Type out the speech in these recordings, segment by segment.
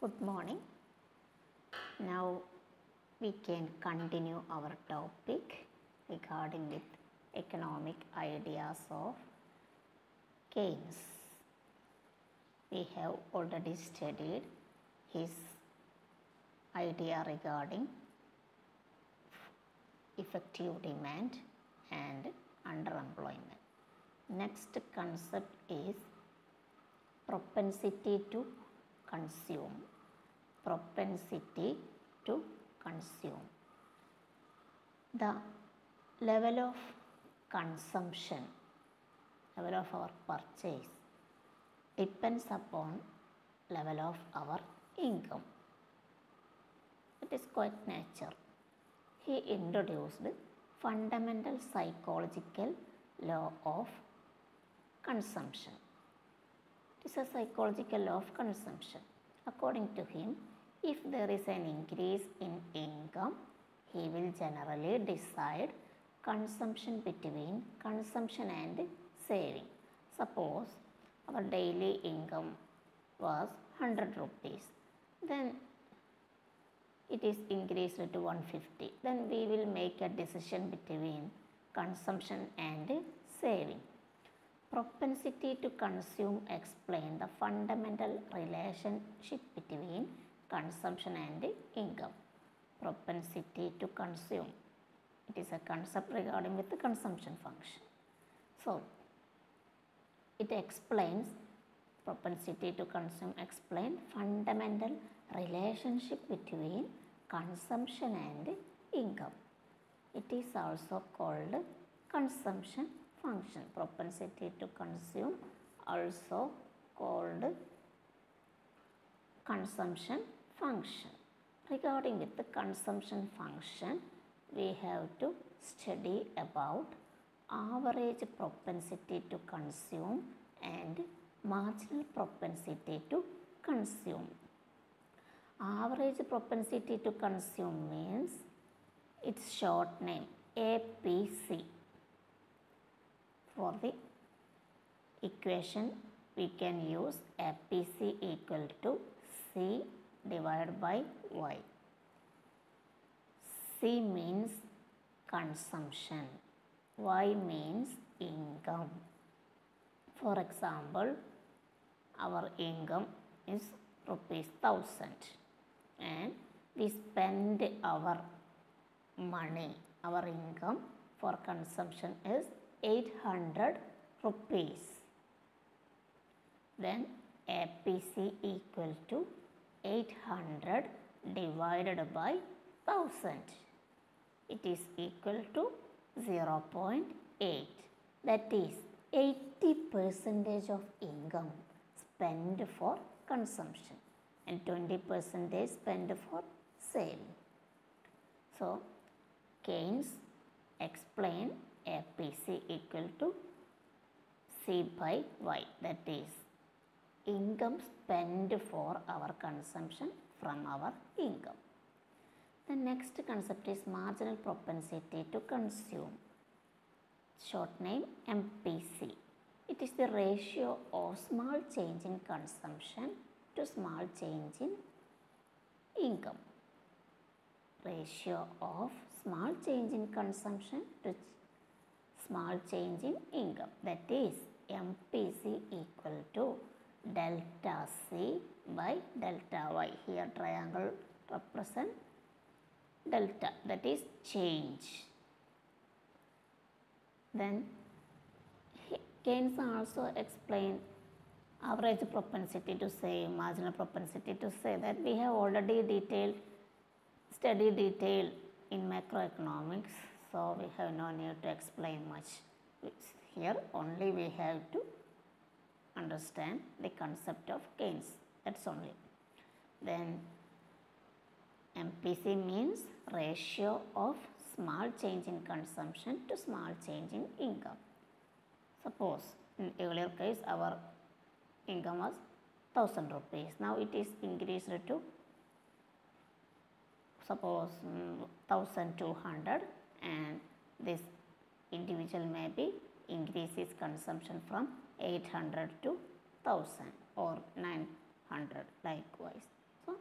Good morning. Now we can continue our topic regarding with economic ideas of Keynes. We have already studied his idea regarding effective demand and underemployment. Next concept is propensity to consume. Propensity to consume. The level of consumption, level of our purchase depends upon level of our income. It is quite nature. He introduced fundamental psychological law of consumption. It is a psychological law of consumption. According to him, if there is an increase in income, he will generally decide consumption between consumption and saving. Suppose our daily income was 100 rupees, then it is increased to 150. Then we will make a decision between consumption and saving. Propensity to consume explain the fundamental relationship between consumption and income. Propensity to consume. It is a concept regarding with the consumption function. So, it explains propensity to consume explain fundamental relationship between consumption and income. It is also called consumption function. Propensity to consume also called consumption function. Regarding with the consumption function, we have to study about average propensity to consume and marginal propensity to consume. Average propensity to consume means its short name APC. For the equation, we can use APC equal to C divided by Y. C means consumption, Y means income. For example, our income is rupees 1000 and we spend our money, our income for consumption is 800 rupees. Then APC equal to 800 divided by 1000. It is equal to 0.8. That is 80% of income spent for consumption and 20% spent for saving. So, Keynes explained APC equal to C by Y, that is income spent for our consumption from our income. The next concept is marginal propensity to consume, short name MPC. It is the ratio of small change in consumption to small change in income. Ratio of small change in consumption to small change in income, that is MPC equal to delta C by delta Y. Here triangle represent delta, that is change. Then Keynes also explained average propensity to save, marginal propensity to save, that we have already studied detail in macroeconomics. So, we have no need to explain much. Here only we have to understand the concept of Keynes. That's only. Then MPC means ratio of small change in consumption to small change in income. Suppose in earlier case our income was 1000 rupees. Now it is increased to suppose 1200 and this individual may be increases consumption from 800 to 1000 or 900 likewise. So,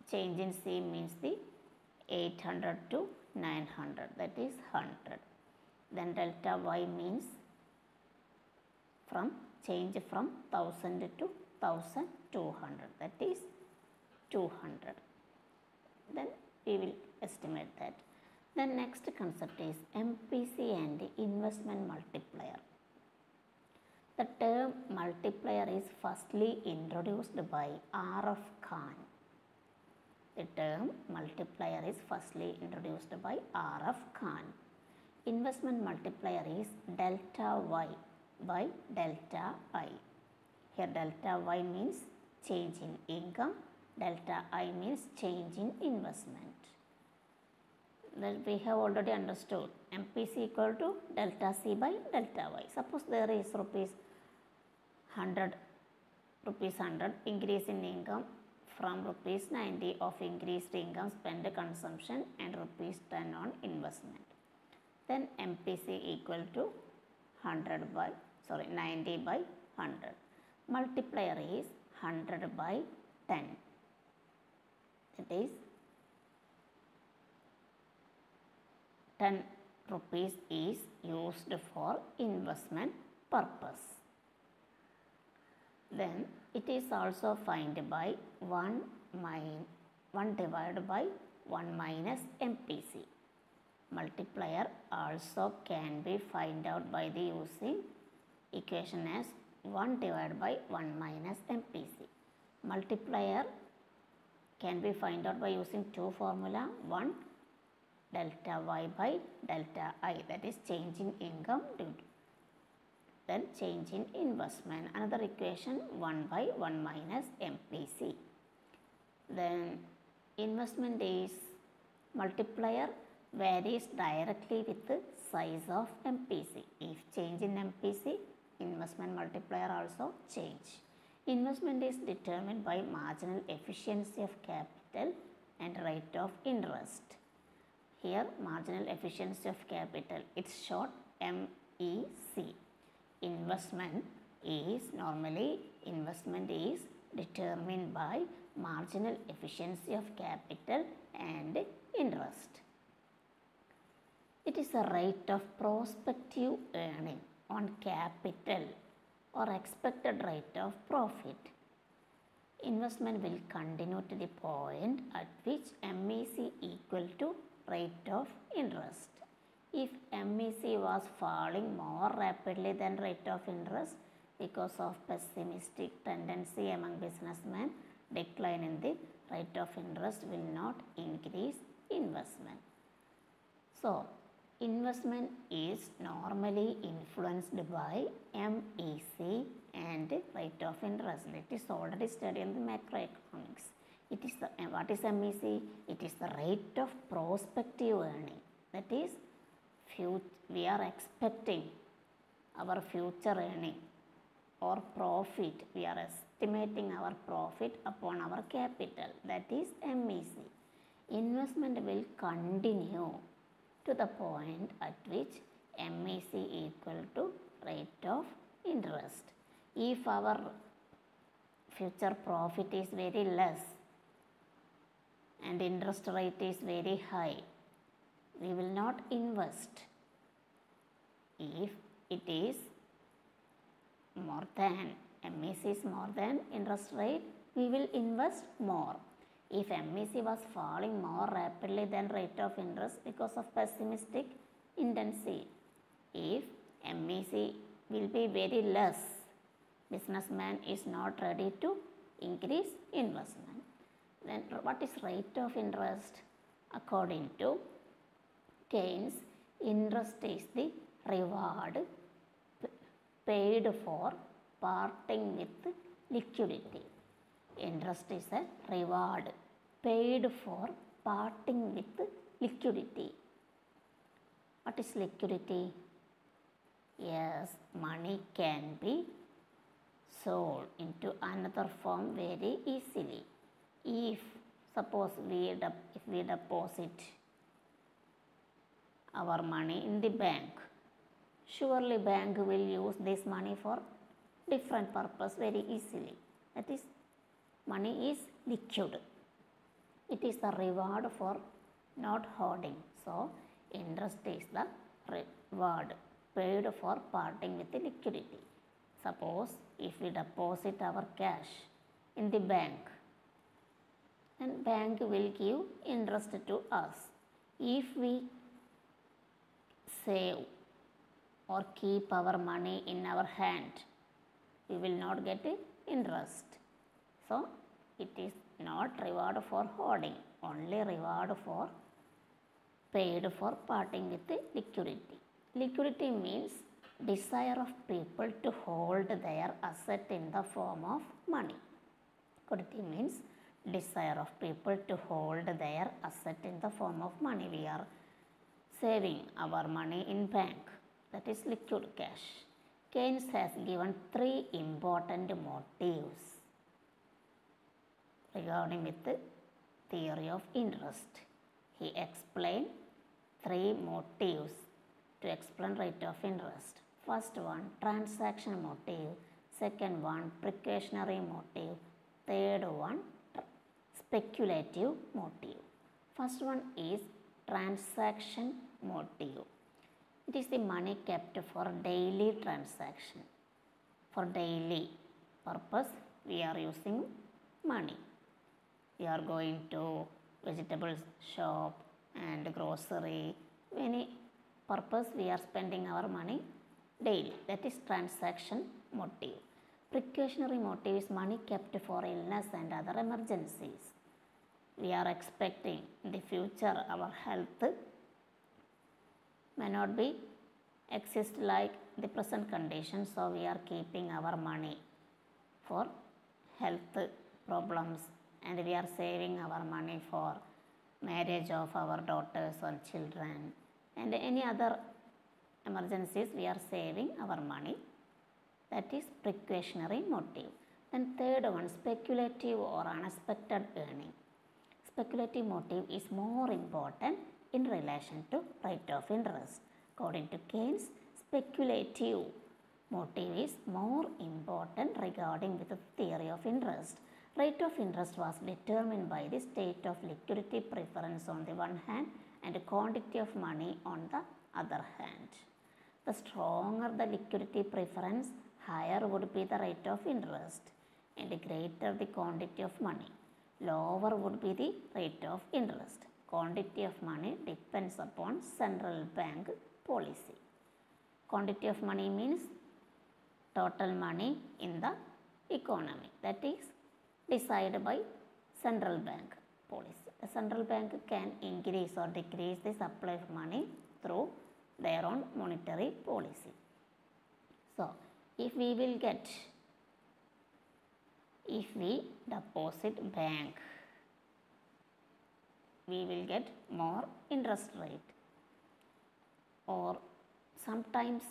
change in C means the 800 to 900, that is 100. Then delta Y means from change from 1000 to 1200, that is 200. Then we will estimate that. Then next concept is MPC and investment multiplier. The term multiplier is firstly introduced by R.F. Khan. The term multiplier is firstly introduced by R.F. Khan. Investment multiplier is delta Y by delta I. Here delta Y means change in income, delta I means change in investment. That we have already understood. MPC equal to delta C by delta Y. Suppose there is rupees 100 increase in income from rupees 90 of increased income spent consumption and rupees 10 on investment. Then MPC equal to 90 by 100. Multiplier is 100 by 10. That is 10 rupees is used for investment purpose. Then it is also find by 1 divided by 1 minus MPC. Multiplier also can be find out by the using equation as 1 divided by 1 minus MPC. Multiplier can be find out by using two formula, one delta Y by delta I, that is change in income due to, then change in investment. Another equation 1 by 1 minus MPC. Then investment is multiplier varies directly with the size of MPC. If change in MPC, investment multiplier also change. Investment is determined by marginal efficiency of capital and rate of interest. Here marginal efficiency of capital, it's short MEC. Investment is determined by marginal efficiency of capital and interest. It is a rate of prospective earning on capital or expected rate of profit. Investment will continue to the point at which MEC equal to rate of interest. If MEC was falling more rapidly than rate of interest because of pessimistic tendency among businessmen, decline in the rate of interest will not increase investment. So, investment is normally influenced by MEC and rate of interest. That is already studied in the macroeconomics. It is the, what is MEC? It is the rate of prospective earning. That is, we are expecting our future earning or profit. We are estimating our profit upon our capital. That is MEC. Investment will continue to the point at which MEC equal to rate of interest. If our future profit is very less and interest rate is very high, we will not invest. If it is more than, MEC is more than interest rate, we will invest more. If MEC was falling more rapidly than rate of interest because of pessimistic tendency, if MEC will be very less, businessman is not ready to increase investment. Then what is rate of interest? According to Keynes, interest is the reward paid for parting with liquidity. Interest is a reward paid for parting with liquidity. What is liquidity? Yes, money can be sold into another form very easily. If suppose we deposit our money in the bank, surely bank will use this money for different purpose very easily. That is, money is liquid. It is the reward for not hoarding. So, interest is the reward paid for parting with the liquidity. Suppose if we deposit our cash in the bank, and bank will give interest to us. If we save or keep our money in our hand, we will not get interest. So, it is not reward for hoarding, only reward for paid for parting with the liquidity. Liquidity means desire of people to hold their asset in the form of money. Liquidity means desire of people to hold their asset in the form of money. We are saving our money in bank, that is liquid cash. Keynes has given 3 important motives regarding with the theory of interest. He explained 3 motives to explain rate of interest. First one, transaction motive. Second one, precautionary motive. Third one, speculative motive. First one is transaction motive. It is the money kept for daily transaction. For daily purpose, we are using money. We are going to vegetable shop and grocery. Any purpose we are spending our money daily. That is transaction motive. Precautionary motive is money kept for illness and other emergencies. We are expecting in the future our health may not be exist like the present condition, so we are keeping our money for health problems, and we are saving our money for marriage of our daughters or children, and any other emergencies we are saving our money. That is precautionary motive. Then third one, speculative or unexpected earning. Speculative motive is more important in relation to rate of interest. According to Keynes, speculative motive is more important regarding with the theory of interest. Rate of interest was determined by the state of liquidity preference on the one hand and quantity of money on the other hand. The stronger the liquidity preference, higher would be the rate of interest, and greater the quantity of money, lower would be the rate of interest. Quantity of money depends upon central bank policy. Quantity of money means total money in the economy, that is decided by central bank policy. The central bank can increase or decrease the supply of money through their own monetary policy. So, if we deposit bank, we will get more interest rate, or sometimes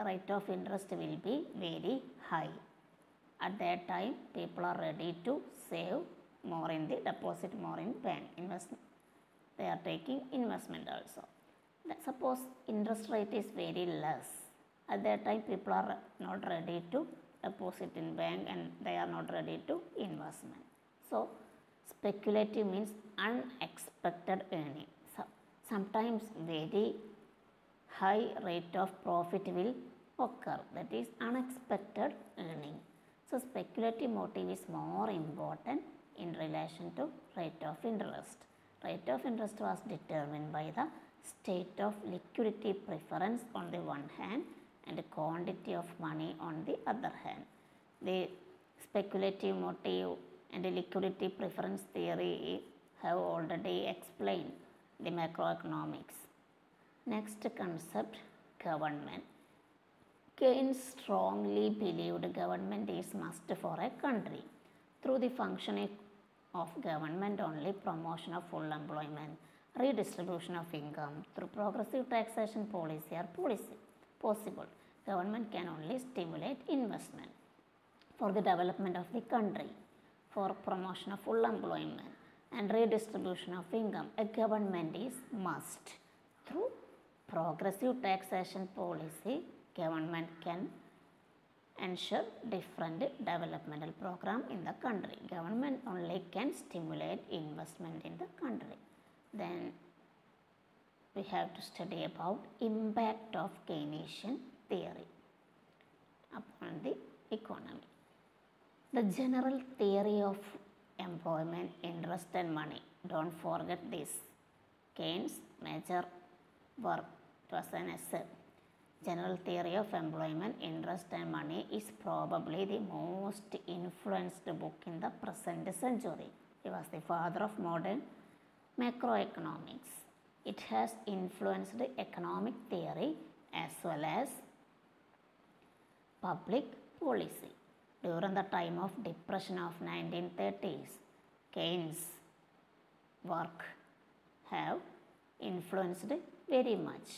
rate of interest will be very high. At that time, people are ready to save more in the deposit, more in bank investment. They are taking investment also. Suppose interest rate is very less. At that time, people are not ready to deposit in bank and they are not ready to investment. So, speculative means unexpected earning. So, sometimes very high rate of profit will occur, that is unexpected earning. So, speculative motive is more important in relation to rate of interest. Rate of interest was determined by the state of liquidity preference on the one hand and the quantity of money on the other hand. The speculative motive and the liquidity preference theory have already explained the macroeconomics. Next concept, government. Keynes strongly believed government is must for a country. Through the functioning of government only, promotion of full employment, redistribution of income through progressive taxation policy are possible. Government can only stimulate investment for the development of the country, for promotion of full employment and redistribution of income. A government is must. Through progressive taxation policy, government can ensure different developmental program in the country. Government only can stimulate investment in the country. Then we have to study about impact of Keynesian theory upon the economy. The general theory of employment, interest and money. Don't forget this. Keynes' major work, it was an essay. General theory of employment, interest and money is probably the most influenced book in the present century. He was the father of modern macroeconomics. It has influenced economic theory as well as public policy. During the time of depression of 1930s, Keynes' work have influenced very much.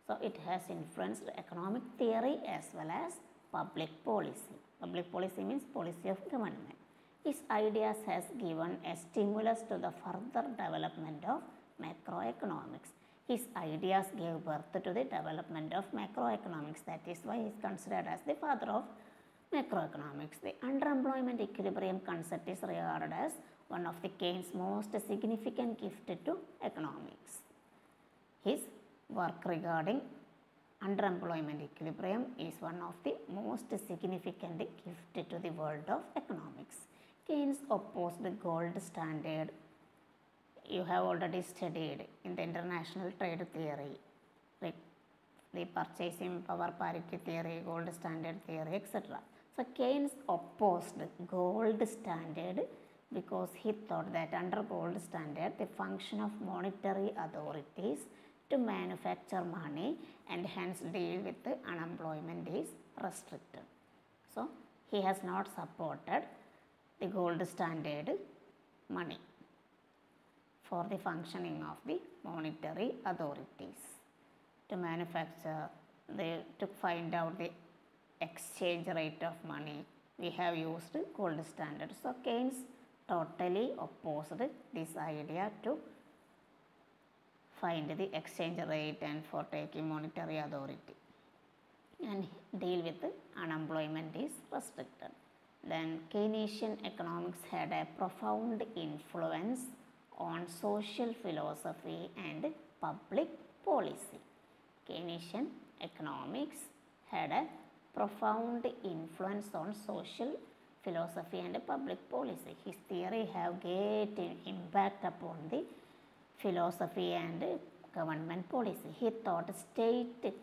So it has influenced economic theory as well as public policy. Public policy means policy of government. His ideas has given a stimulus to the further development of macroeconomics. His ideas gave birth to the development of macroeconomics. That is why he is considered as the father of macroeconomics. The underemployment equilibrium concept is regarded as one of the Keynes' most significant gift to economics. His work regarding underemployment equilibrium is one of the most significant gift to the world of economics. Keynes opposed the gold standard. You have already studied in the international trade theory, like the purchasing power parity theory, gold standard theory, etc. So Keynes opposed gold standard because he thought that under gold standard the function of monetary authorities to manufacture money and hence deal with the unemployment is restricted. So he has not supported the gold standard money for the functioning of the monetary authorities. To manufacture, to find out the exchange rate of money, we have used gold standard. So Keynes totally opposed this idea to find the exchange rate and for taking monetary authority and deal with unemployment is restricted. Then Keynesian economics had a profound influence on social philosophy and public policy. Keynesian economics had a profound influence on social philosophy and public policy. His theory have great impact upon the philosophy and government policy. He thought state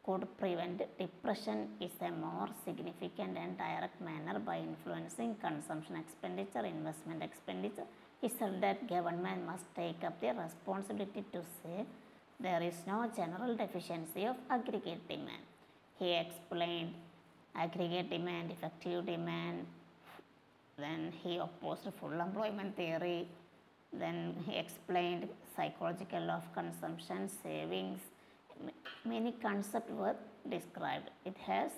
could prevent depression is a more significant and direct manner by influencing consumption expenditure, investment expenditure. He said that government must take up the responsibility to say there is no general deficiency of aggregate demand. He explained aggregate demand, effective demand, then he opposed full employment theory, then he explained psychological law of consumption, savings. Many concepts were described. It has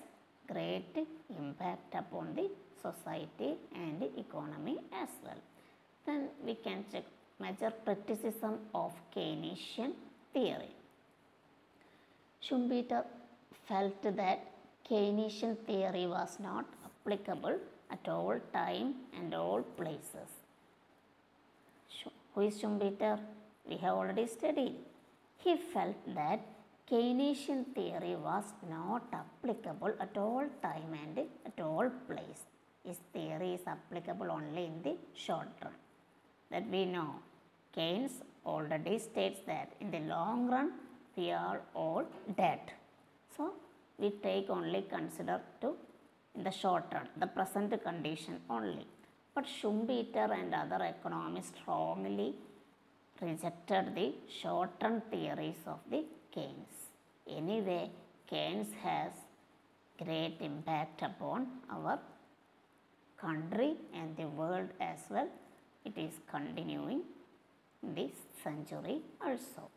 great impact upon the society and the economy as well. Then we can check major criticism of Keynesian theory. Schumpeter felt that Keynesian theory was not applicable at all time and all places. Who is Schumpeter? We have already studied. He felt that Keynesian theory was not applicable at all time and at all place. His theory is applicable only in the short run. That we know. Keynes already states that in the long run we are all dead. So we take only consider to in the short run, the present condition only. But Schumpeter and other economists strongly rejected the short-run theories of the Keynes. Anyway, Keynes has great impact upon our country and the world as well. It is continuing in this century also.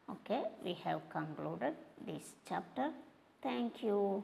Okay, we have concluded this chapter. Thank you.